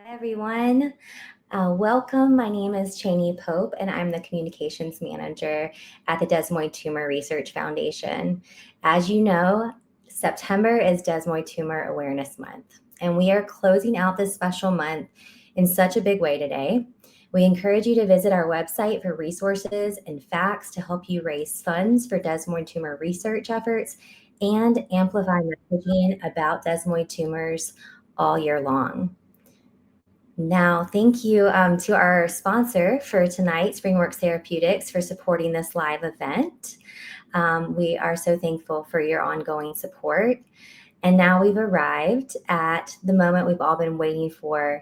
Hi, everyone. Welcome. My name is Cheney Pope, and I'm the Communications Manager at the Desmoid Tumor Research Foundation. As you know, September is Desmoid Tumor Awareness Month, and we are closing out this special month in such a big way today. We encourage you to visit our website for resources and facts to help you raise funds for desmoid tumor research efforts and amplify messaging about desmoid tumors all year long. Now, thank you to our sponsor for tonight, SpringWorks Therapeutics, for supporting this live event. We are so thankful for your ongoing support. And now we've arrived at the moment we've all been waiting for.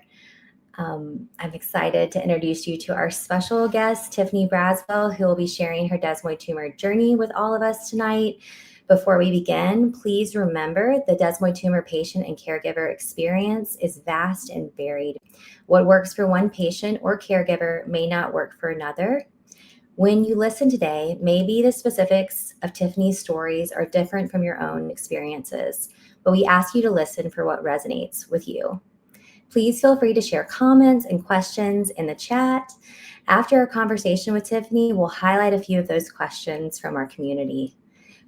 I'm excited to introduce you to our special guest, Tiffany Braswell, who will be sharing her desmoid tumor journey with all of us tonight. Before we begin, please remember the desmoid tumor patient and caregiver experience is vast and varied. What works for one patient or caregiver may not work for another. When you listen today, maybe the specifics of Tiffany's stories are different from your own experiences, but we ask you to listen for what resonates with you. Please feel free to share comments and questions in the chat. After our conversation with Tiffany, we'll highlight a few of those questions from our community.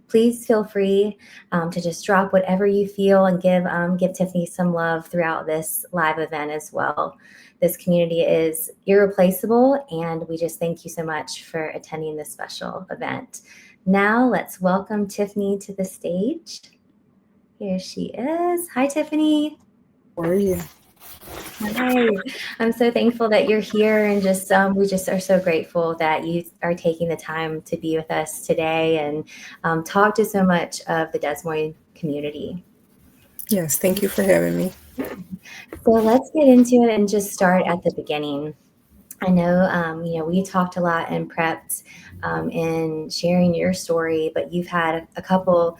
Please feel free to just drop whatever you feel and give Tiffany some love throughout this live event as well. This community is irreplaceable, and we just thank you so much for attending this special event. Now let's welcome Tiffany to the stage. Here she is. Hi, Tiffany. How are you? Hi. I'm so thankful that you're here, and we just are so grateful that you are taking the time to be with us today and talk to so much of the Desmoid community. Yes, thank you for having me. So let's get into it and just start at the beginning. I know, we talked a lot and prepped in sharing your story, but you've had a couple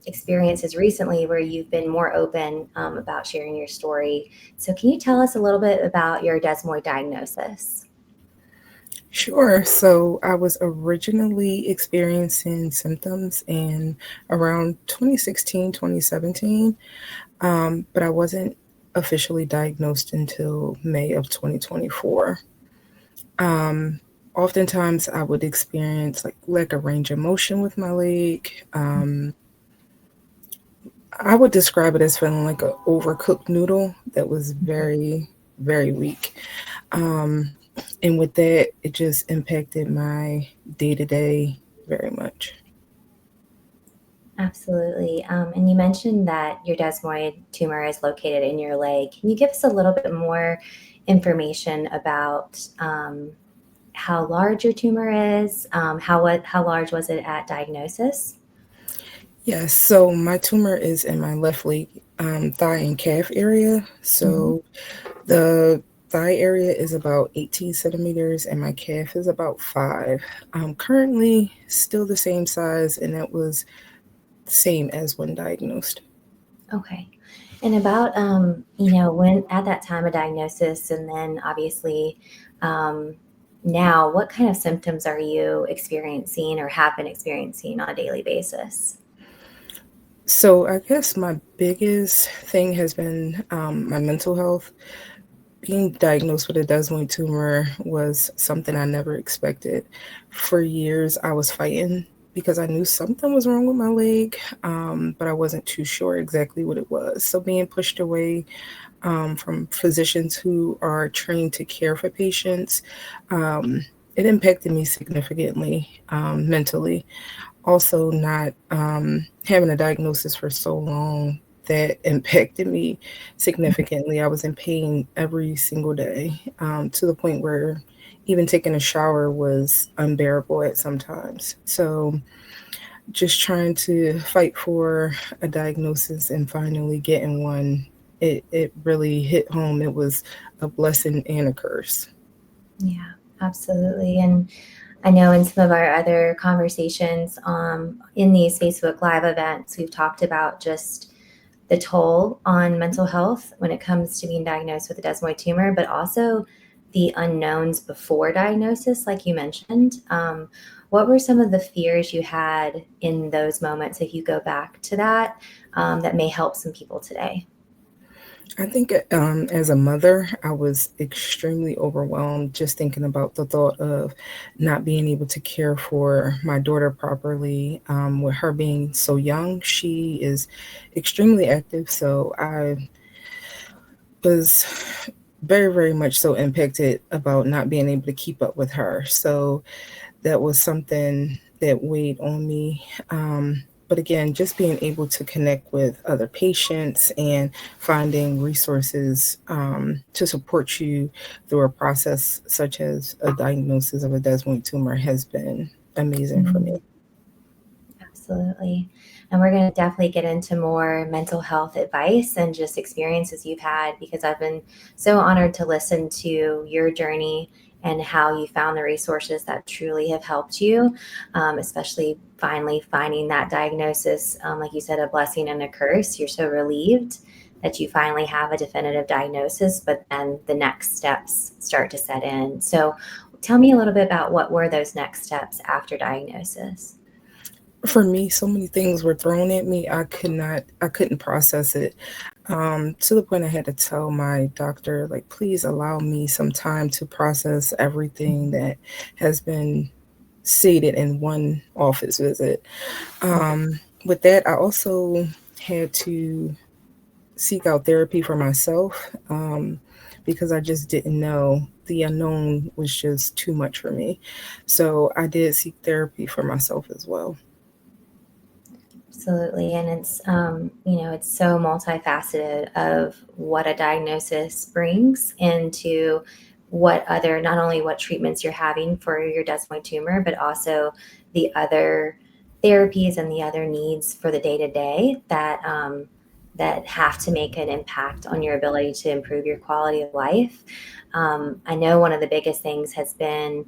experiences recently where you've been more open about sharing your story. So can you tell us a little bit about your desmoid diagnosis? Sure. So I was originally experiencing symptoms in around 2016, 2017, but I wasn't officially diagnosed until May of 2024. Oftentimes I would experience like a range of motion with my leg. I would describe it as feeling like an overcooked noodle that was very, very weak. Um, and with that, it just impacted my day to day very much. Absolutely. And you mentioned that your desmoid tumor is located in your leg. Can you give us a little bit more information about how large your tumor is? How large was it at diagnosis? Yes, so my tumor is in my left leg, thigh and calf area. Mhm. So the thigh area is about 18 centimeters and my calf is about 5. Currently still the same size, and that was same as when diagnosed. Okay. And about, when at that time of diagnosis, and then obviously um, now, what kind of symptoms are you experiencing or have been experiencing on a daily basis? So I guess my biggest thing has been my mental health. Being diagnosed with a desmoid tumor was something I never expected. For years, I was fighting because I knew something was wrong with my leg, but I wasn't too sure exactly what it was. So being pushed away from physicians who are trained to care for patients, um, it impacted me significantly mentally. Also, not having a diagnosis for so long that impacted me significantly. I was in pain every single day, to the point where even taking a shower was unbearable at some times. So, just trying to fight for a diagnosis and finally getting one, it really hit home. It was a blessing and a curse. Yeah, absolutely. And I know in some of our other conversations in these Facebook Live events, we've talked about just the toll on mental health when it comes to being diagnosed with a desmoid tumor, but also the unknowns before diagnosis, like you mentioned. What were some of the fears you had in those moments, if you go back to that, that may help some people today? I think as a mother, I was extremely overwhelmed just thinking about the thought of not being able to care for my daughter properly. With her being so young, she is extremely active. So I was very, very much so impacted about not being able to keep up with her. So that was something that weighed on me. But again, just being able to connect with other patients and finding resources to support you through a process such as a diagnosis of a desmoid tumor has been amazing for me. Absolutely. And we're going to definitely get into more mental health advice and just experiences you've had because I've been so honored to listen to your journey and how you found the resources that truly have helped you, especially finally finding that diagnosis. Like you said, a blessing and a curse. You're so relieved that you finally have a definitive diagnosis, but then the next steps start to set in. So tell me a little bit about what were those next steps after diagnosis? For me, so many things were thrown at me. I couldn't process it. To the point I had to tell my doctor, like, please allow me some time to process everything that has been stated in one office visit. With that, I also had to seek out therapy for myself because I just didn't know. The unknown was just too much for me. So I did seek therapy for myself as well. Absolutely. And it's, it's so multifaceted of what a diagnosis brings into what other, not only what treatments you're having for your desmoid tumor, but also the other therapies and the other needs for the day to day that have to make an impact on your ability to improve your quality of life. I know one of the biggest things has been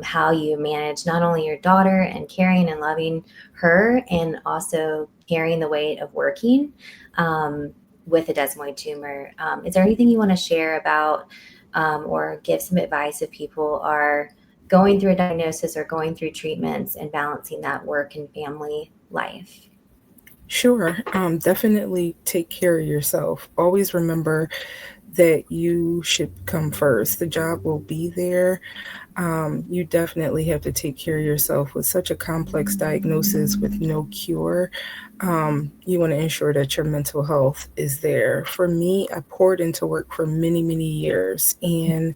how you manage not only your daughter and caring and loving her and also carrying the weight of working um, with a desmoid tumor. Is there anything you want to share about or give some advice if people are going through a diagnosis or going through treatments and balancing that work and family life? Sure. Definitely take care of yourself. Always remember that you should come first. The job will be there. You definitely have to take care of yourself with such a complex diagnosis with no cure. You want to ensure that your mental health is there. For me, I poured into work for many, many years, and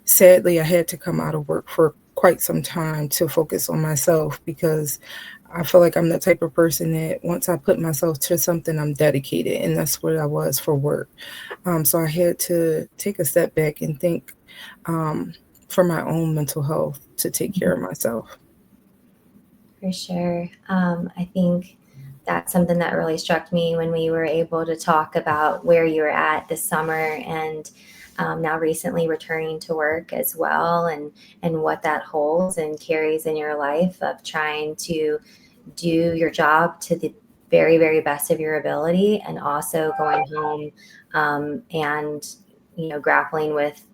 sadly, I had to come out of work for quite some time to focus on myself because I feel like I'm the type of person that once I put myself to something, I'm dedicated, and that's what I was for work. So I had to take a step back and think um, for my own mental health to take care of myself. For sure. I think that's something that really struck me when we were able to talk about where you were at this summer and now recently returning to work as well and what that holds and carries in your life of trying to do your job to the very, very best of your ability and also going home and, grappling with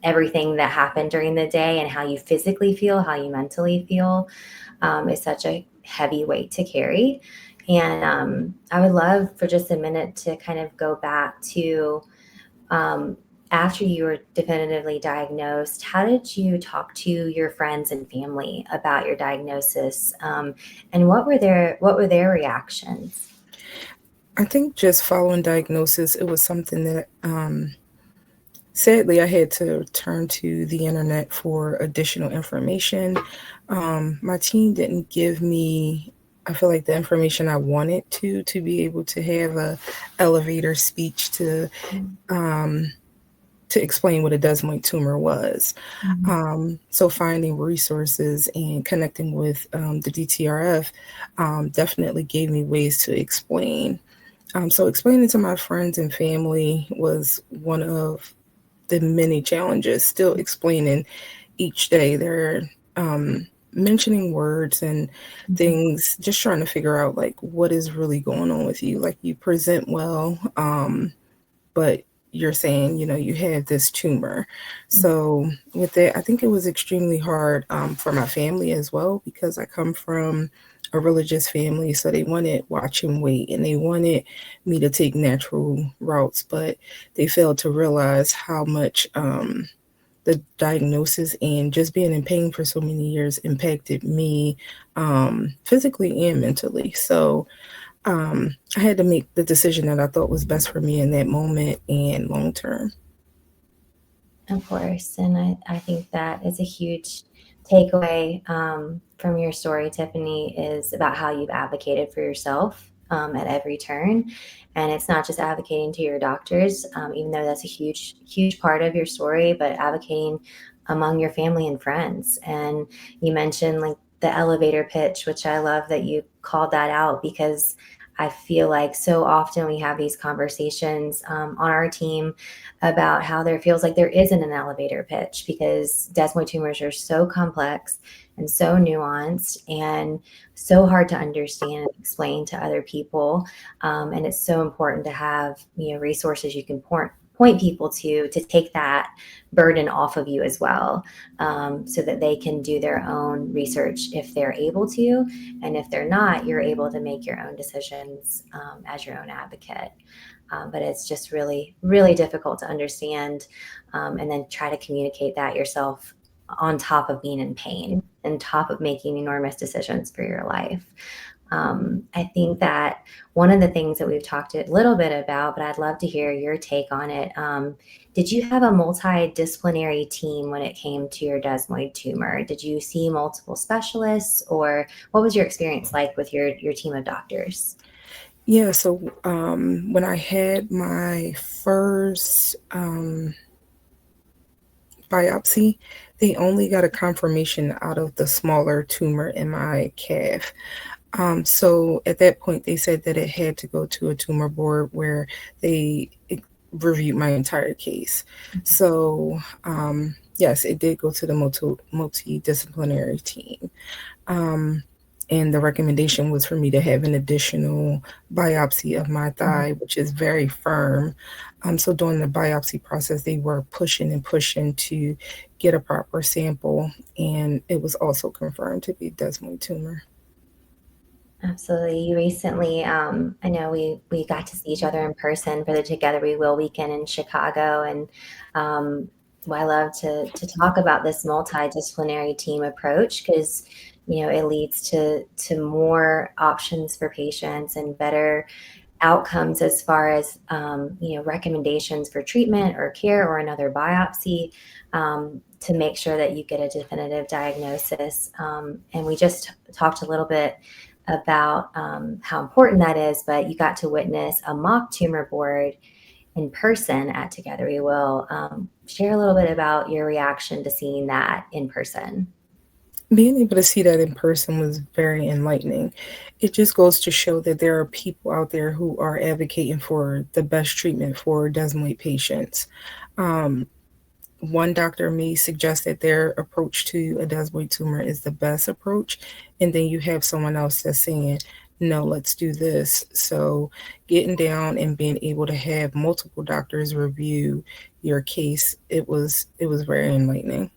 everything that happened during the day and how you physically feel, how you mentally feel is such a heavy weight to carry. And I would love for just a minute to kind of go back to um, after you were definitively diagnosed. How did you talk to your friends and family about your diagnosis, and what were their reactions? I think just following diagnosis, it was something that sadly I had to turn to the internet for additional information. My team didn't give me, I feel like, the information I wanted to be able to have a elevator speech to explain what a desmoid tumor was. So finding resources and connecting with the DTRF definitely gave me ways to explain. So explaining to my friends and family was one of the many challenges. Still explaining each day. They're mentioning words and things, just trying to figure out like what is really going on with you. Like you present well, but you're saying, you have this tumor. So with that, I think it was extremely hard for my family as well, because I come from a religious family. So they wanted watch and wait, and they wanted me to take natural routes, but they failed to realize how much the diagnosis and just being in pain for so many years impacted me physically and mentally. So I had to make the decision that I thought was best for me in that moment and long term. Of course. And I think that is a huge takeaway from your story, Tiffany, is about how you've advocated for yourself at every turn. And it's not just advocating to your doctors, even though that's a huge, huge part of your story, but advocating among your family and friends. And you mentioned like the elevator pitch, which I love that you called that out, because I feel like so often we have these conversations on our team about how there feels like there isn't an elevator pitch, because desmoid tumors are so complex and so nuanced and so hard to understand and explain to other people. And it's so important to have resources you can point people to take that burden off of you as well, so that they can do their own research if they're able to, and if they're not, you're able to make your own decisions as your own advocate. But it's just really, really difficult to understand, and then try to communicate that yourself on top of being in pain and top of making enormous decisions for your life. I think that one of the things that we've talked a little bit about, but I'd love to hear your take on it. Did you have a multidisciplinary team when it came to your desmoid tumor? Did you see multiple specialists, or what was your experience like with your team of doctors? Yeah, so when I had my first biopsy, they only got a confirmation out of the smaller tumor in my calf. So at that point, they said that it had to go to a tumor board where they reviewed my entire case. So yes, it did go to the multidisciplinary team. Um, and the recommendation was for me to have an additional biopsy of my thigh, which is very firm. So during the biopsy process, they were pushing and pushing to get a proper sample, and it was also confirmed to be desmoid tumor. Absolutely. You recently, I know we got to see each other in person for the Together We Will weekend in Chicago, and well, I love to talk about this multidisciplinary team approach, because it leads to more options for patients and better outcomes as far as recommendations for treatment or care or another biopsy, to make sure that you get a definitive diagnosis. And we just talked a little bit about how important that is, but you got to witness a mock tumor board in person at Together We Will. Share a little bit about your reaction to seeing that in person. Being able to see that in person was very enlightening. It just goes to show that there are people out there who are advocating for the best treatment for desmoid patients. Um, One doctor may suggest that their approach to a desmoid tumor is the best approach, and then you have someone else that's saying, no, let's do this. So getting down and being able to have multiple doctors review your case, it was very enlightening.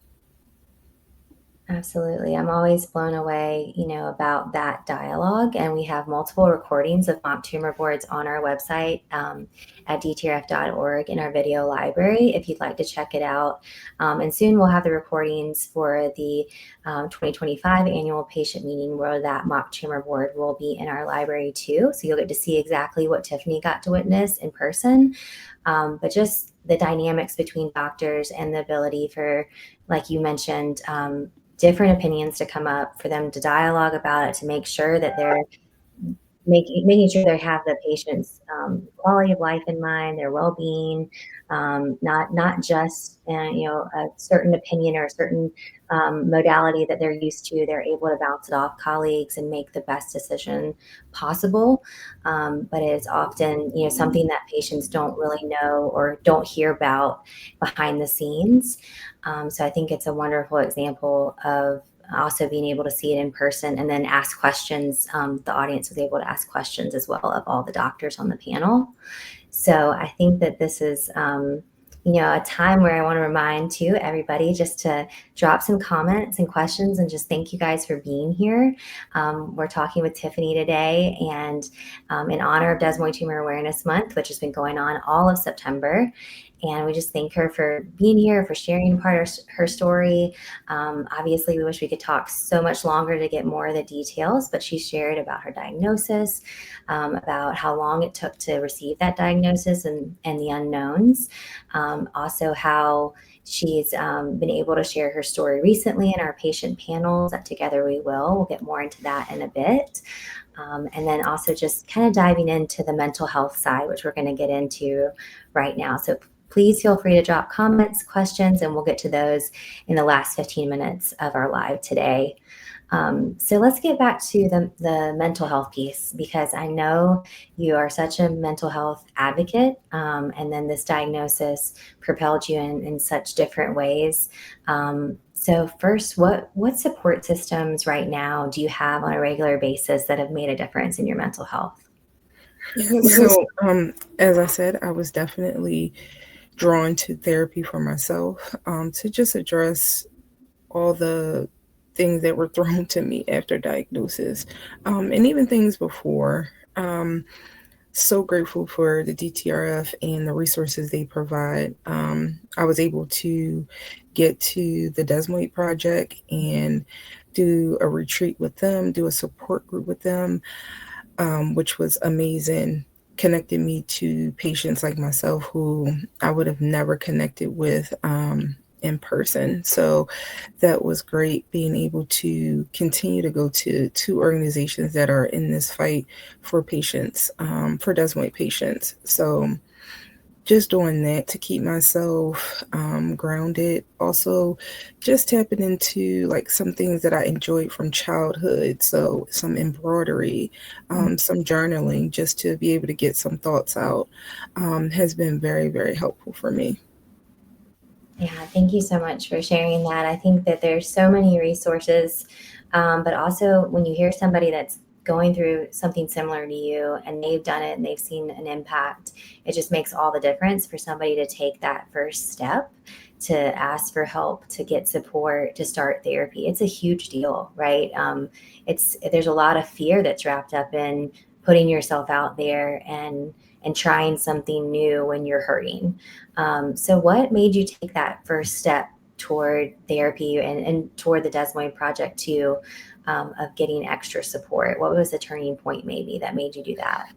Absolutely. I'm always blown away, about that dialogue. And we have multiple recordings of mock tumor boards on our website, at dtrf.org, in our video library, if you'd like to check it out. And soon we'll have the recordings for the 2025 annual patient meeting, where that mock tumor board will be in our library too. So you'll get to see exactly what Tiffany got to witness in person. But just the dynamics between doctors and the ability for, like you mentioned, different opinions to come up, for them to dialogue about it, to make sure that they're making sure they have the patient's quality of life in mind, their well-being, not just a certain opinion or a certain modality that they're used to. They're able to bounce it off colleagues and make the best decision possible. But it's often something that patients don't really know or don't hear about behind the scenes. So I think it's a wonderful example of also being able to see it in person and then ask questions. The audience was able to ask questions as well of all the doctors on the panel. So I think that this is, a time where I want to remind too everybody just to drop some comments and questions and just thank you guys for being here. We're talking with Tiffany today, and in honor of Desmoid Tumor Awareness Month, which has been going on all of September. And we just thank her for being here, for sharing part of her story. Obviously, we wish we could talk so much longer to get more of the details, but she shared about her diagnosis, about how long it took to receive that diagnosis and the unknowns. Also, how she's been able to share her story recently in our patient panels at Together We Will. We'll get more into that in a bit. And then also just kind of diving into the mental health side, which we're going to get into right now. So please feel free to drop comments, questions, and we'll get to those in the last 15 minutes of our live today. So let's get back to the mental health piece, because I know you are such a mental health advocate, and then this diagnosis propelled you in such different ways. So first, what support systems right now do you have on a regular basis that have made a difference in your mental health? Yeah, so as I said, I was definitely drawn to therapy for myself, to just address all the things that were thrown to me after diagnosis, and even things before. So grateful for the DTRF and the resources they provide. I was able to get to the Desmoid Project and do a retreat with them, do a support group with them, which was amazing. Connected me to patients like myself who I would have never connected with in person. So that was great, being able to continue to go to two organizations that are in this fight for patients, for desmoid patients. So just doing that to keep myself grounded. Also, just tapping into like some things that I enjoyed from childhood. So, some embroidery, some journaling, just to be able to get some thoughts out, has been very, very helpful for me. Yeah, thank you so much for sharing that. I think that there's so many resources, but also when you hear somebody that's going through something similar to you and they've done it and they've seen an impact, it just makes all the difference for somebody to take that first step, to ask for help, to get support, to start therapy. It's a huge deal, right? There's a lot of fear that's wrapped up in putting yourself out there and trying something new when you're hurting. So what made you take that first step toward therapy and toward the Desmoid Project too, of getting extra support? What was the turning point maybe that made you do that?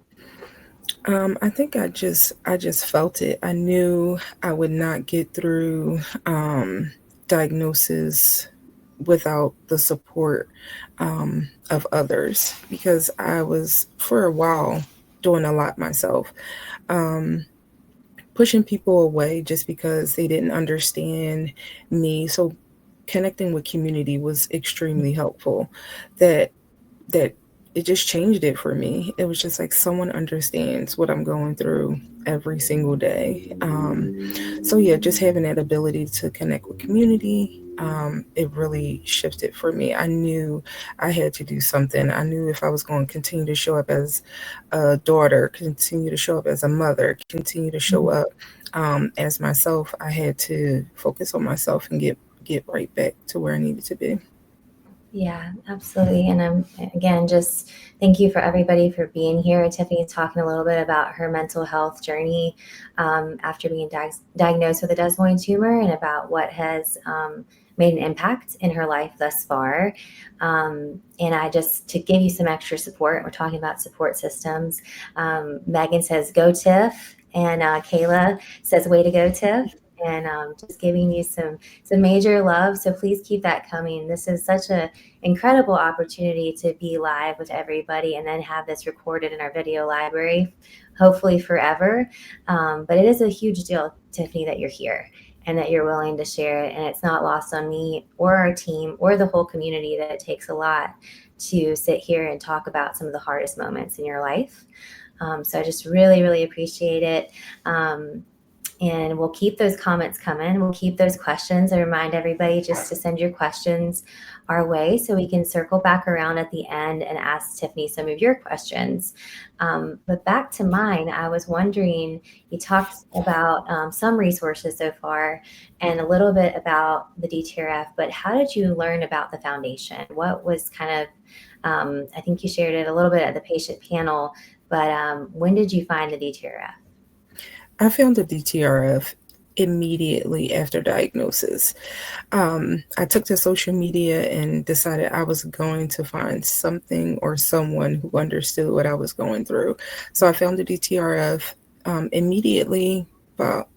I think I just felt it. I knew I would not get through diagnosis without the support of others, because I was for a while doing a lot myself, um, pushing people away just because they didn't understand me. So connecting with community was extremely helpful. That that it just changed it for me. It was just like someone understands what I'm going through every single day. So yeah, just having that ability to connect with community, it really shifted for me. I knew I had to do something. I knew if I was going to continue to show up as a daughter, continue to show up as a mother, continue to show up as myself, I had to focus on myself and get right back to where I needed to be. Yeah, absolutely. And again, just thank you for everybody for being here. Tiffany's talking a little bit about her mental health journey, after being diagnosed with a desmoid tumor, and about what has made an impact in her life thus far. And I just, to give you some extra support, we're talking about support systems. Megan says, go Tiff. And Kayla says, way to go, Tiff. And just giving you some major love. So please keep that coming. This is such a incredible opportunity to be live with everybody and then have this recorded in our video library, hopefully forever. But it is a huge deal, Tiffany, that you're here and that you're willing to share it. And it's not lost on me or our team or the whole community that it takes a lot to sit here and talk about some of the hardest moments in your life. So I just really, really appreciate it. And we'll keep those comments coming. We'll keep those questions. I remind everybody just to send your questions our way so we can circle back around at the end and ask Tiffany some of your questions. But back to mine, I was wondering, you talked about some resources so far and a little bit about the DTRF, but how did you learn about the foundation? What was kind of, I think you shared it a little bit at the patient panel, but when did you find the DTRF? I found the DTRF immediately after diagnosis. I took to social media and decided I was going to find something or someone who understood what I was going through. So I found the DTRF immediately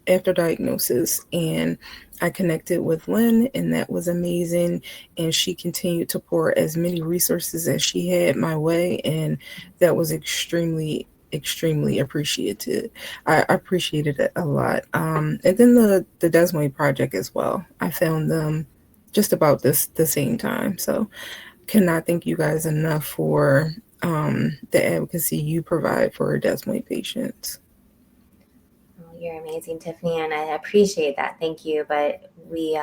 after diagnosis, and I connected with Lynn, and that was amazing. And she continued to pour as many resources as she had my way, and that was extremely appreciated. I appreciated it a lot. And then the Desmoid project as well. I found them just about the same time. So cannot thank you guys enough for the advocacy you provide for desmoid patients. Well, you're amazing, Tiffany, and I appreciate that. Thank you. But we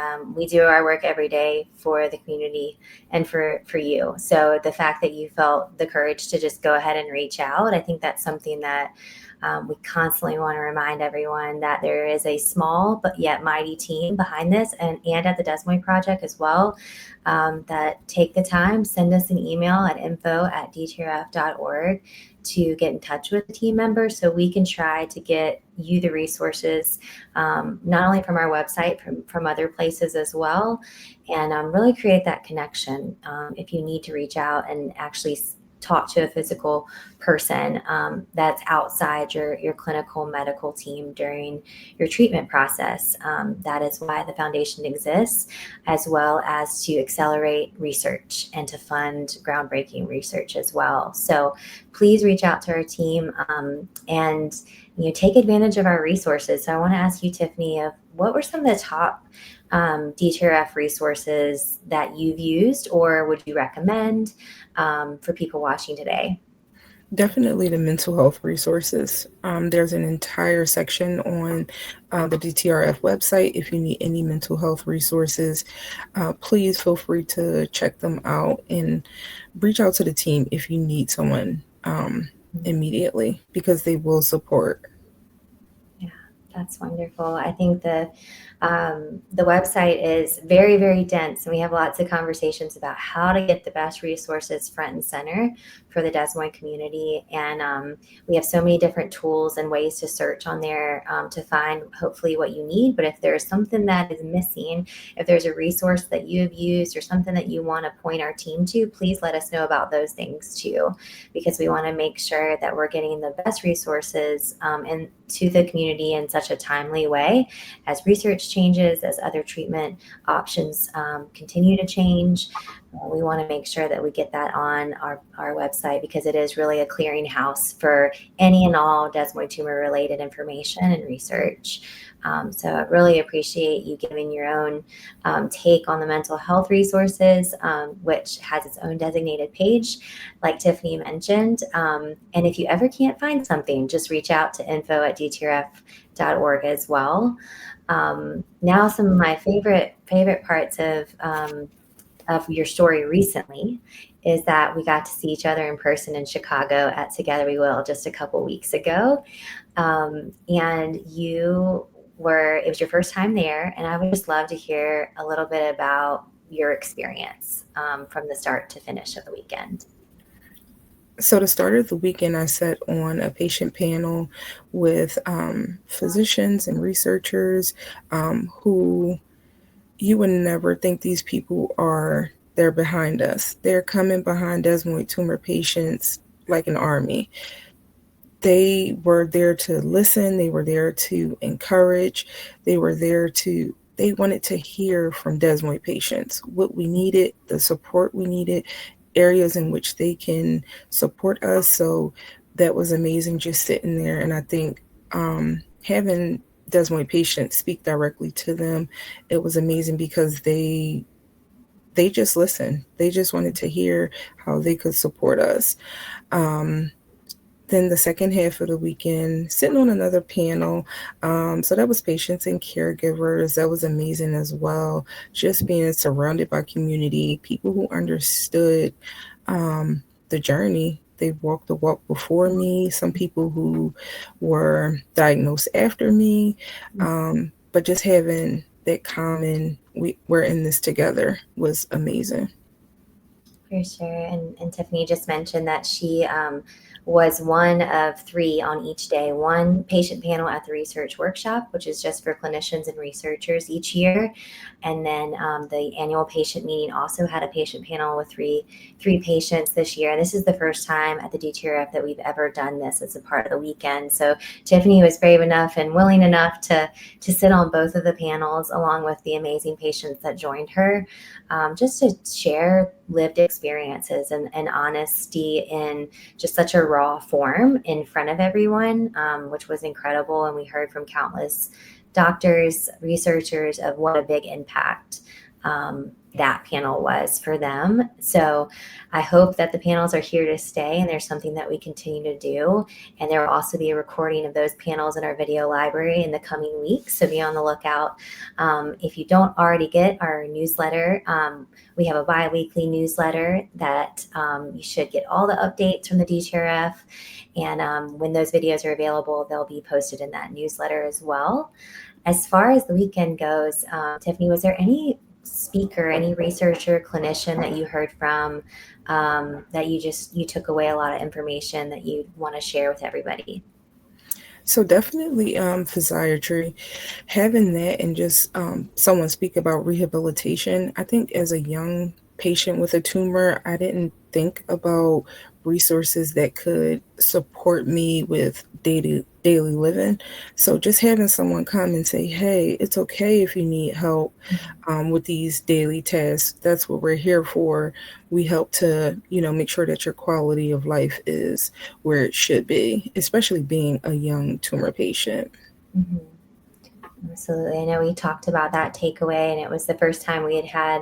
do our work every day for the community and for you. So the fact that you felt the courage to just go ahead and reach out, I think that's something that we constantly want to remind everyone that there is a small but yet mighty team behind this, and at the Desmoid Project as well. That take the time, send us an email at info@dtrf.org to get in touch with the team members so we can try to get you the resources, not only from our website, from other places as well, and really create that connection. If you need to reach out and actually talk to a physical person that's outside your clinical medical team during your treatment process. That is why the foundation exists, as well as to accelerate research and to fund groundbreaking research as well. So please reach out to our team and take advantage of our resources. So I want to ask you, Tiffany, of what were some of the top DTRF resources that you've used or would you recommend for people watching today? Definitely the mental health resources. There's an entire section on the DTRF website. If you need any mental health resources, please feel free to check them out and reach out to the team if you need someone immediately because they will support. Yeah, that's wonderful. I think the website is very, very dense, and we have lots of conversations about how to get the best resources front and center for the Desmoid community. And we have so many different tools and ways to search on there to find hopefully what you need. But if there's something that is missing, if there's a resource that you have used or something that you want to point our team to, please let us know about those things too, because we want to make sure that we're getting the best resources and to the community in such a timely way as research changes, as other treatment options continue to change. We want to make sure that we get that on our website because it is really a clearinghouse for any and all desmoid tumor related information and research. So I really appreciate you giving your own take on the mental health resources, which has its own designated page, like Tiffany mentioned. And if you ever can't find something, just reach out to info@dtrf.org as well. Now, some of my favorite parts of your story recently is that we got to see each other in person in Chicago at Together We Will just a couple weeks ago. And it was your first time there, and I would just love to hear a little bit about your experience from the start to finish of the weekend. So to start of the weekend, I sat on a patient panel with physicians and researchers who you would never think these people are there behind us. They're coming behind desmoid tumor patients like an army. They were there to listen, they were there to encourage, they wanted to hear from desmoid patients what we needed, the support we needed, areas in which they can support us. So that was amazing just sitting there. And I think having desmoid patients speak directly to them, it was amazing because they just listened. They just wanted to hear how they could support us. Then the second half of the weekend, sitting on another panel. So that was patients and caregivers. That was amazing as well. Just being surrounded by community, people who understood the journey. They walked the walk before me, some people who were diagnosed after me. But just having that common, we're in this together was amazing. For sure. And Tiffany just mentioned that she was one of three on each day, one patient panel at the research workshop, which is just for clinicians and researchers each year. And then the annual patient meeting also had a patient panel with three patients this year. And this is the first time at the DTRF that we've ever done this as a part of the weekend. So Tiffany was brave enough and willing enough to sit on both of the panels along with the amazing patients that joined her, just to share lived experiences and honesty in just such a raw form in front of everyone, which was incredible. And we heard from countless doctors, researchers of what a big impact that panel was for them. So I hope that the panels are here to stay and there's something that we continue to do. And there will also be a recording of those panels in our video library in the coming weeks. So be on the lookout. If you don't already get our newsletter, we have a bi-weekly newsletter that you should get all the updates from the DTRF. And when those videos are available, they'll be posted in that newsletter as well. As far as the weekend goes, Tiffany, was there any speaker, any researcher, clinician that you heard from, that you took away a lot of information that you want to share with everybody? So definitely physiatry, having that and just someone speak about rehabilitation. I think as a young patient with a tumor, I didn't think about resources that could support me with daily living. So just having someone come and say, "Hey, it's okay if you need help with these daily tasks. That's what we're here for. We help to, make sure that your quality of life is where it should be, especially being a young tumor patient." Mhm. Absolutely. I know we talked about that takeaway, and it was the first time we had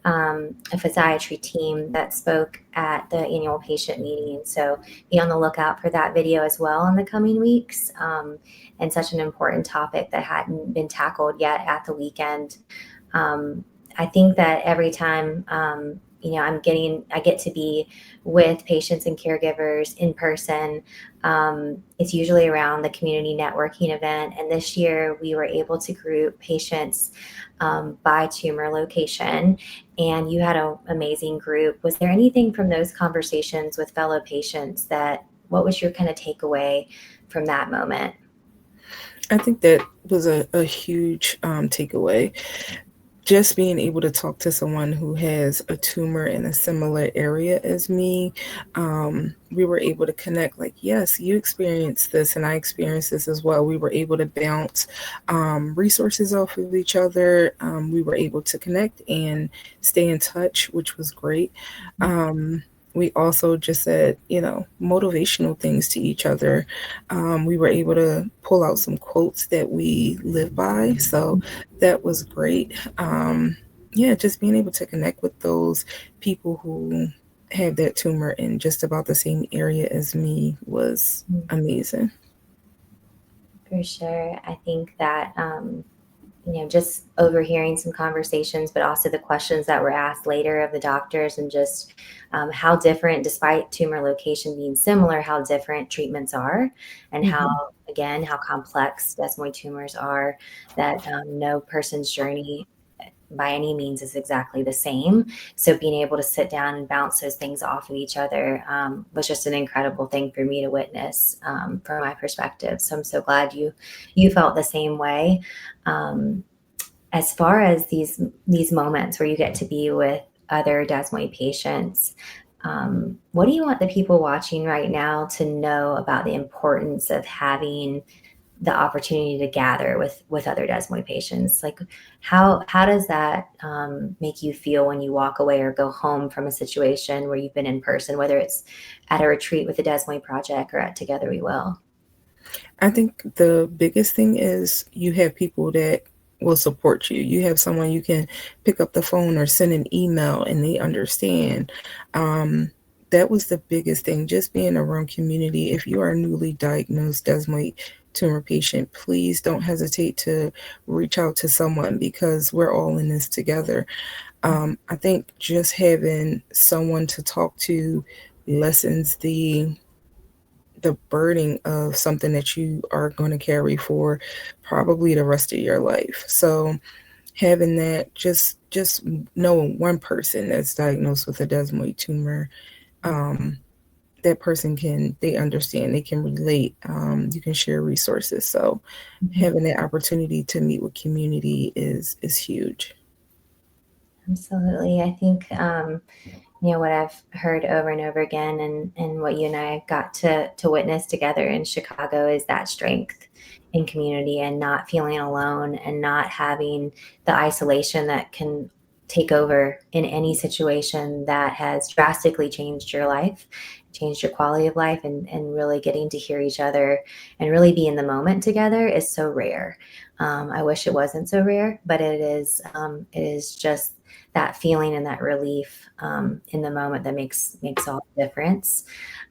a physiatry team that spoke at the annual patient meeting. So be on the lookout for that video as well in the coming weeks. And such an important topic that hadn't been tackled yet at the weekend. um, I think that every time, I get to be with patients and caregivers in person. It's usually around the community networking event, and this year we were able to group patients by tumor location. And you had an amazing group. Was there anything from those conversations with fellow patients that? What was your kind of takeaway from that moment? I think that was a huge takeaway. Just being able to talk to someone who has a tumor in a similar area as me, we were able to connect like, yes, you experienced this and I experienced this as well. We were able to bounce resources off of each other. We were able to connect and stay in touch, which was great. We also just said, motivational things to each other. We were able to pull out some quotes that we live by. So that was great. Yeah, just being able to connect with those people who have that tumor in just about the same area as me was amazing. For sure. I think that, just overhearing some conversations, but also the questions that were asked later of the doctors, and just how different, despite tumor location being similar, how different treatments are, and how, Mhm. again, how complex desmoid tumors are, that no person's journey by any means is exactly the same. So being able to sit down and bounce those things off of each other was just an incredible thing for me to witness, from my perspective. So I'm so glad you felt the same way. Um, as far as these moments where you get to be with other desmoid patients, what do you want the people watching right now to know about the importance of having the opportunity to gather with other desmoid patients? Like, how does that make you feel when you walk away or go home from a situation where you've been in person, whether it's at a retreat with the Desmoid Project or at Together We Will? I think the biggest thing is you have people that will support you. You have someone you can pick up the phone or send an email and they understand. Um, that was the biggest thing, just being around community. If you are a newly diagnosed desmoid tumor patient, please don't hesitate to reach out to someone because we're all in this together. I think just having someone to talk to lessens the burden of something that you are going to carry for probably the rest of your life. So having that, just knowing one person that's diagnosed with a desmoid tumor, um, that person can, they understand, they can relate, you can share resources. So Mhm. having that opportunity to meet with community is huge. Absolutely. I think, what I've heard over and over again, and what you and I got to witness together in Chicago is that strength in community and not feeling alone and not having the isolation that can take over in any situation that has drastically changed your life, changed your quality of life, and really getting to hear each other and really be in the moment together is so rare. I wish it wasn't so rare, but it is. It is just that feeling and that relief in the moment that makes all the difference.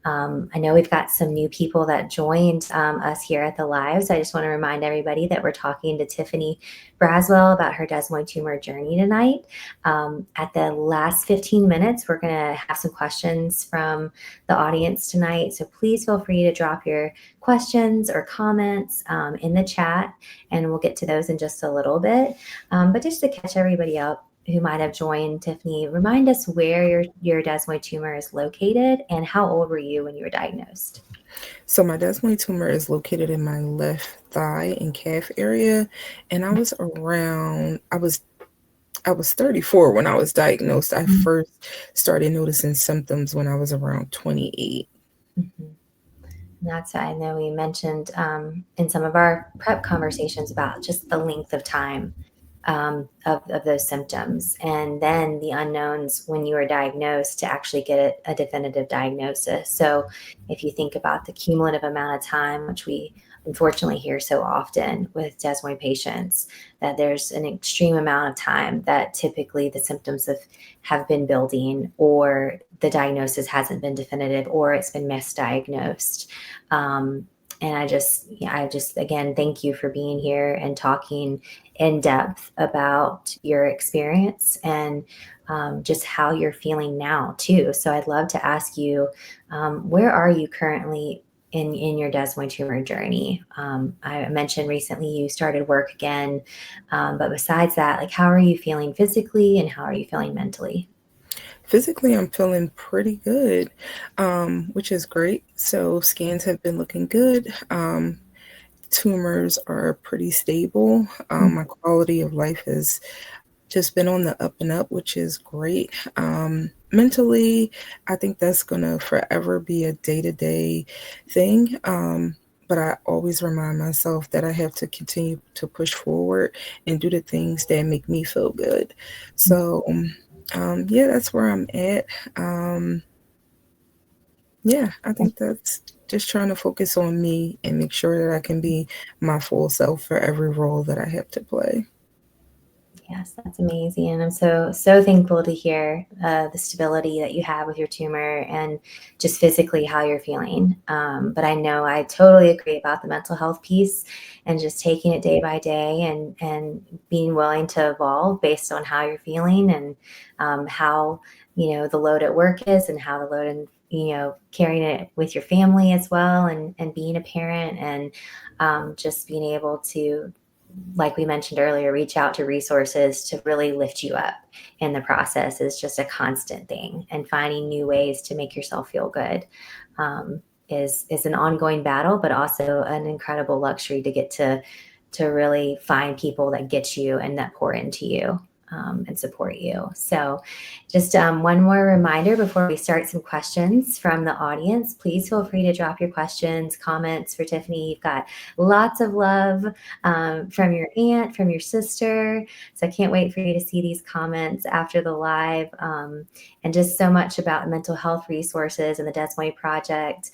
I know we've got some new people that joined us here at the live, so I just want to remind everybody that we're talking to Tiffany Braswell about her desmoid tumor journey tonight. At the last 15 minutes, we're going to have some questions from the audience tonight, so please feel free to drop your questions or comments in the chat, and we'll get to those in just a little bit. But just to catch everybody up who might have joined, Tiffany, remind us where your desmoid tumor is located and how old were you when you were diagnosed? So my desmoid tumor is located in my left thigh and calf area, and I was 34 when I was diagnosed. I first started noticing symptoms when I was around 28. Mhm. That's, I know we mentioned in some of our prep conversations about just the length of time of those symptoms, and then the unknowns when you were diagnosed to actually get a definitive diagnosis. So if you think about the cumulative amount of time, which we unfortunately hear so often with desmoid patients, that there's an extreme amount of time that typically the symptoms have been building, or the diagnosis hasn't been definitive, or it's been misdiagnosed. And I just again thank you for being here and talking in depth about your experience and just how you're feeling now too. So I'd love to ask you, where are you currently in your desmoid tumor journey? I mentioned recently you started work again, but besides that, like, how are you feeling physically and how are you feeling mentally? Physically, I'm feeling pretty good, which is great. So scans have been looking good. Tumors are pretty stable. My quality of life has just been on the up and up, which is great. Mentally, I think that's gonna forever be a day-to-day thing. But I always remind myself that I have to continue to push forward and do the things that make me feel good. So, yeah, that's where I'm at. Um, yeah, I think that's just trying to focus on me and make sure that I can be my full self for every role that I have to play. Yes, that's amazing. And I'm so thankful to hear the stability that you have with your tumor and just physically how you're feeling. But I know I totally agree about the mental health piece and just taking it day by day and being willing to evolve based on how you're feeling and how, the load at work is and how the load in, carrying it with your family as well, and being a parent, and just being able to, like we mentioned earlier, reach out to resources to really lift you up in the process is just a constant thing. And finding new ways to make yourself feel good um, is an ongoing battle, but also an incredible luxury to get to really find people that get you and that pour into you and support you. So, just one more reminder before we start some questions from the audience. Please feel free to drop your questions, comments for Tiffany. You've got lots of love from your aunt, from your sister. So I can't wait for you to see these comments after the live, and just so much about mental health resources and the Desmoid Project.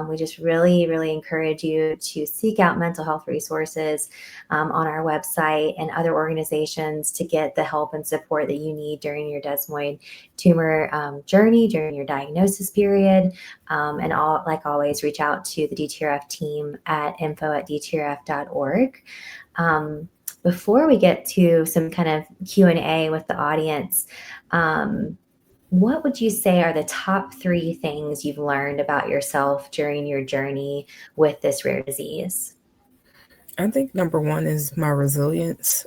We just really, really encourage you to seek out mental health resources on our website and other organizations to get the help help and support that you need during your desmoid tumor journey, during your diagnosis period. And like always, reach out to the DTRF team at info@dtrf.org. Before we get to some kind of Q&A with the audience, what would you say are the top 3 things you've learned about yourself during your journey with this rare disease? I think number one is my resilience.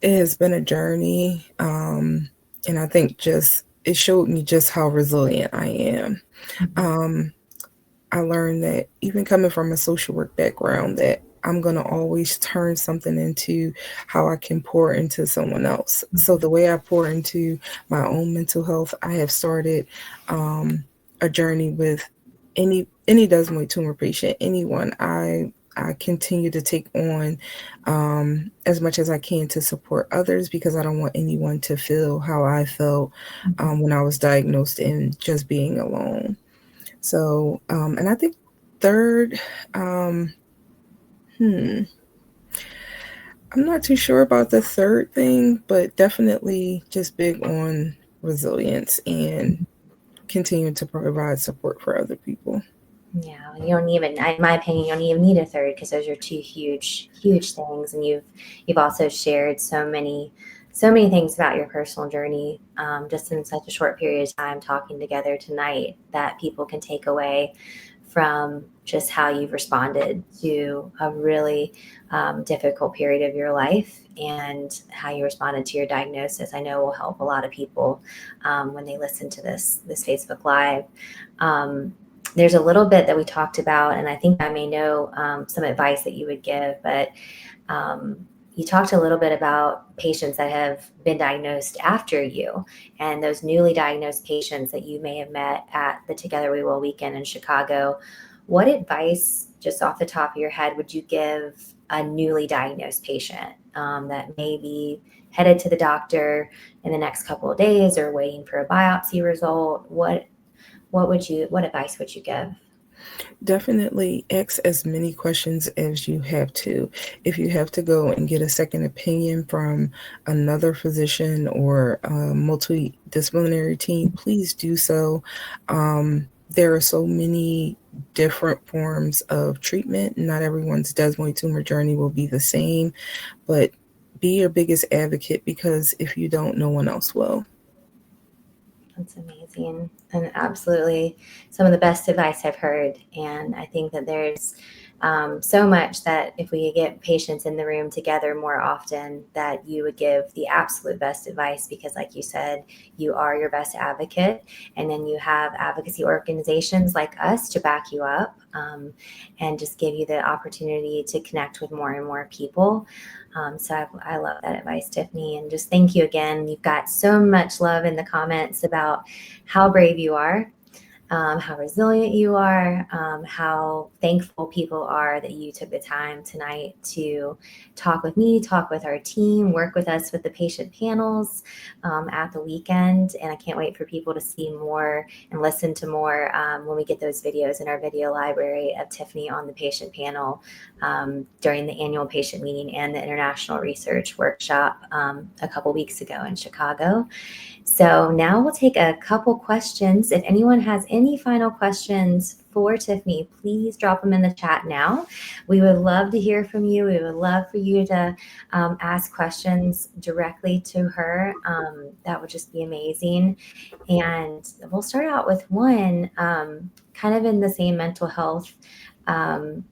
It has been a journey, and I think just it showed me just how resilient I am. Mhm. Um, I learned that even coming from a social work background, that I'm gonna always turn something into how I can pour into someone else. So the way I pour into my own mental health, I have started a journey with any desmoid tumor patient, anyone. I continue to take on as much as I can to support others because I don't want anyone to feel how I felt Mhm. when I was diagnosed and just being alone. So, and I think third, um, hmm, I'm not too sure about the third thing, but definitely just big on resilience and continuing to provide support for other people. Yeah, you don't even, in my opinion, you don't even need a third because those are two huge, huge things. And you've also shared so many things about your personal journey, just in such a short period of time talking together tonight that people can take away from just how you've responded to a really difficult period of your life and how you responded to your diagnosis. I know will help a lot of people when they listen to this Facebook Live. Um, there's a little bit that we talked about, and I think I may know some advice that you would give, but um, you talked a little bit about patients that have been diagnosed after you and those newly diagnosed patients that you may have met at the Together We Will weekend in Chicago. What advice, just off the top of your head, would you give a newly diagnosed patient that may be headed to the doctor in the next couple of days or waiting for a biopsy result? What advice would you give? Definitely ask as many questions as you have to. If you have to go and get a second opinion from another physician or a multidisciplinary team, please do so. There are so many different forms of treatment. Not everyone's desmoid tumor journey will be the same, but be your biggest advocate because if you don't, no one else will. That's amazing and absolutely some of the best advice I've heard. And I think that there's so much that if we could get patients in the room together more often, that you would give the absolute best advice because, like you said, you are your best advocate. And then you have advocacy organizations like us to back you up and just give you the opportunity to connect with more and more people. So I love that advice, Tiffany. And just thank you again. You've got so much love in the comments about how brave you are, how resilient you are, how thankful people are that you took the time tonight to talk with me, talk with our team, work with us with the patient panels at the weekend. And I can't wait for people to see more and listen to more when we get those videos in our video library of Tiffany on the patient panel during the annual patient meeting and the international research workshop a couple weeks ago in Chicago. So now we'll take a couple questions. If anyone has any final questions for Tiffany, please drop them in the chat now. We would love to hear from you. We would love for you to ask questions directly to her. That would just be amazing. And we'll start out with one kind of in the same mental health um,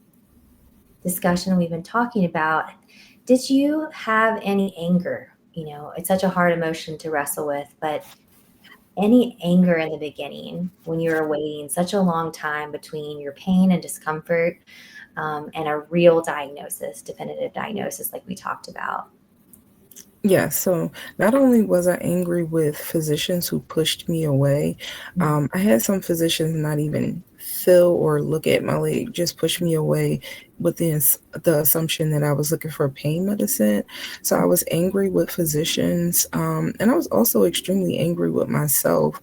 discussion we've been talking about. Did you have any anger? You know, it's such a hard emotion to wrestle with, but any anger in the beginning when you were waiting such a long time between your pain and discomfort and a real diagnosis, definitive diagnosis, like we talked about? Yeah, so not only was I angry with physicians who pushed me away, I had some physicians not even feel or look at my leg, just push me away with the assumption that I was looking for pain medicine. So I was angry with physicians, and I was also extremely angry with myself.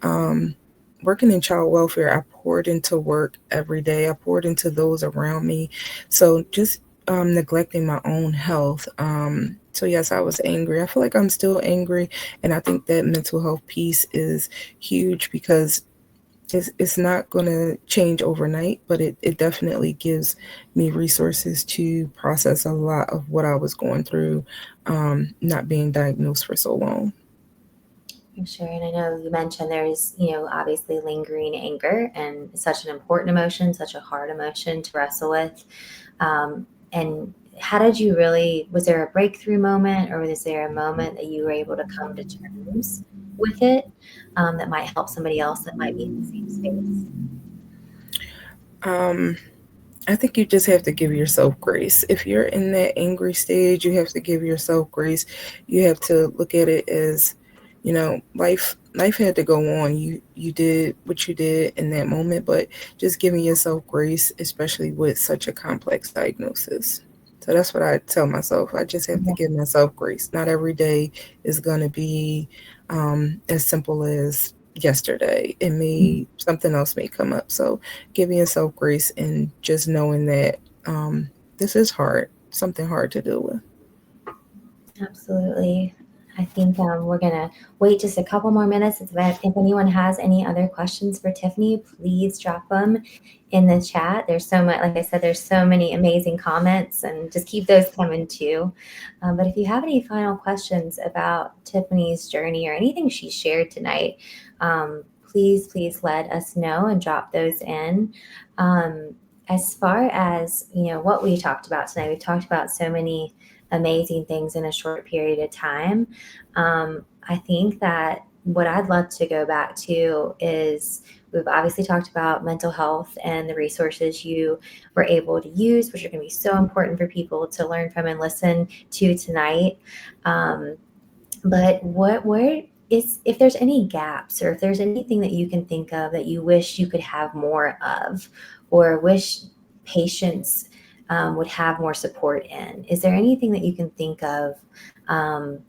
Um, Working in child welfare, I poured into work every day. I poured into those around me. So just neglecting my own health. So yes, I was angry. I feel like I'm still angry, and I think that mental health piece is huge because it's not going to change overnight, but it definitely gives me resources to process a lot of what I was going through, not being diagnosed for so long. I'm sure. And I know you mentioned there's, obviously lingering anger, and it's such an important emotion, such a hard emotion to wrestle with. And how did you really, was there a breakthrough moment, or was there a moment that you were able to come to terms with it, that might help somebody else that might be in the same space? Um, I think you just have to give yourself grace. If you're in that angry stage, you have to give yourself grace. You have to look at it as, life had to go on. You did what you did in that moment, but just giving yourself grace, especially with such a complex diagnosis. So that's what I tell myself. I just have to Yeah, give myself grace. Not every day is going to be as simple as yesterday. Something else may come up. So giving yourself grace and just knowing that this is hard, something hard to deal with. absolutely. I think we're going to wait just a couple more minutes. If anyone has any other questions for Tiffany, please drop them in the chat. There's so much, like I said, there's so many amazing comments, and just keep those coming too. But if you have any final questions about Tiffany's journey or anything she shared tonight, please let us know and drop those in. As far as, what we talked about tonight, we talked about so many amazing things in a short period of time. I think that what I'd love to go back to is, we've obviously talked about mental health and the resources you were able to use, which are going to be so important for people to learn from and listen to tonight. Um, but where is, if there's any gaps, or if there's anything that you can think of that you wish you could have more of, or wish patients would have more support in, is there anything that you can think of, um,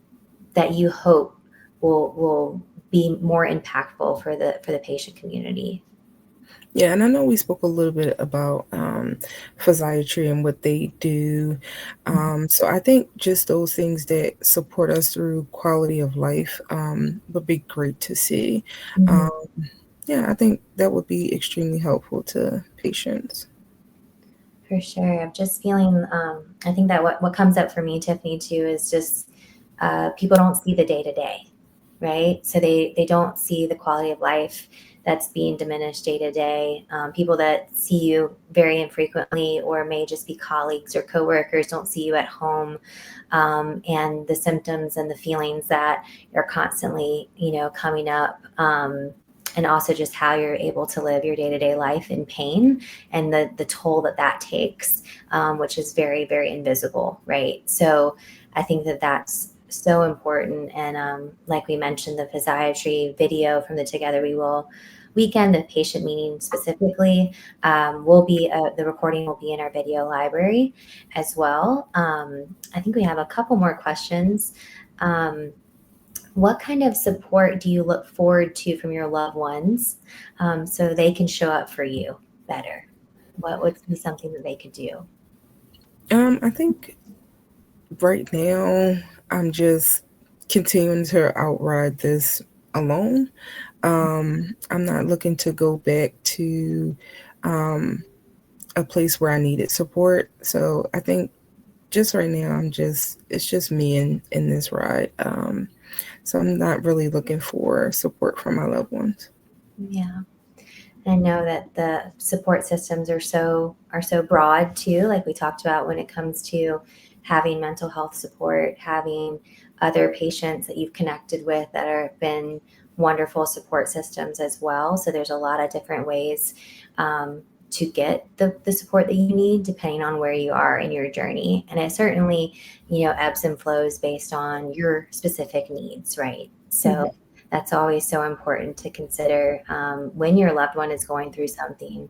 that you hope will be more impactful for the patient community? Yeah, and I know we spoke a little bit about physiatry and what they do. So I think just those things that support us through quality of life would be great to see. Mhm. Um, yeah, I think that would be extremely helpful to patients. For sure. I'm just feeling, I think that what comes up for me, Tiffany, too, is just people don't see the day to day, right? So they don't see the quality of life that's being diminished day to day. People that see you very infrequently, or may just be colleagues or coworkers, don't see you at home, and the symptoms and the feelings that are constantly, coming up. And also just how you're able to live your day-to-day life in pain, and the toll that that takes, which is very, very invisible, right? So I think that that's so important. And like we mentioned, the physiatry video from the Together We Will weekend, the patient meeting specifically, will be the recording will be in our video library as well. I think we have a couple more questions. Um, what kind of support do you look forward to from your loved ones, so they can show up for you better? What would be something that they could do? I think right now I'm just continuing to outride this alone. I'm not looking to go back to um, a place where I needed support. So I think just right now it's just me in this ride. So I'm not really looking for support from my loved ones. Yeah. I know that the support systems are so broad too, like we talked about, when it comes to having mental health support, having other patients that you've connected with that are been wonderful support systems as well. So there's a lot of different ways, to get the support that you need, depending on where you are in your journey. And it certainly, ebbs and flows based on your specific needs, right? So Mhm. that's always so important to consider, when your loved one is going through something,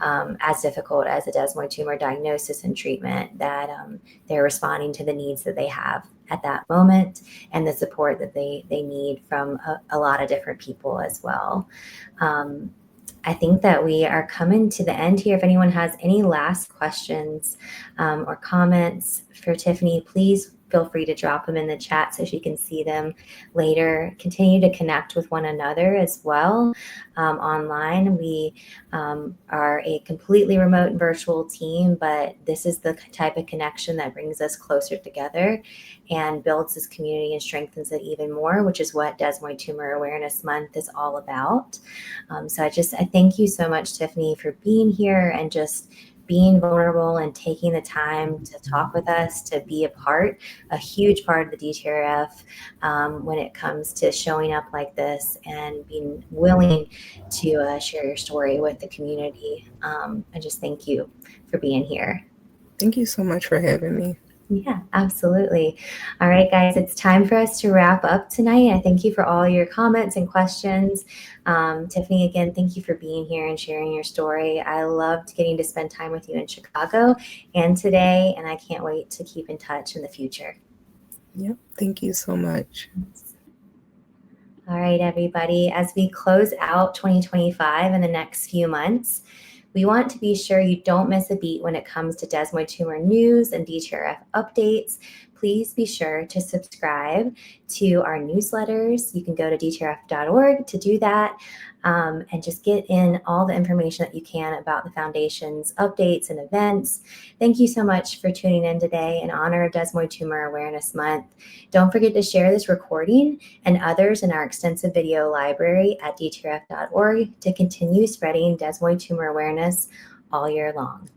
as difficult as a desmoid tumor diagnosis and treatment, that they're responding to the needs that they have at that moment, and the support that they need from a lot of different people as well. Um, I think that we are coming to the end here. If anyone has any last questions, or comments for Tiffany, please feel free to drop them in the chat so she can see them later. Continue to connect with one another as well online. We are a completely remote and virtual team, but this is the type of connection that brings us closer together and builds this community and strengthens it even more, which is what Desmoid Tumor Awareness Month is all about. So I thank you so much, Tiffany, for being here and just being vulnerable and taking the time to talk with us, to be a huge part of the DTRF when it comes to showing up like this and being willing to share your story with the community. I just thank you for being here. Thank you so much for having me. Yeah, absolutely. All right, guys, it's time for us to wrap up tonight. I thank you for all your comments and questions. Tiffany, again, thank you for being here and sharing your story. I loved getting to spend time with you in Chicago and today, and I can't wait to keep in touch in the future. Yep. Thank you so much. All right, everybody, as we close out 2025 in the next few months, we want to be sure you don't miss a beat when it comes to desmoid tumor news and DTRF updates. Please be sure to subscribe to our newsletters. You can go to dtrf.org to do that and just get in all the information that you can about the foundation's updates and events. Thank you so much for tuning in today in honor of Desmoid Tumor Awareness Month. Don't forget to share this recording and others in our extensive video library at dtrf.org to continue spreading desmoid tumor awareness all year long.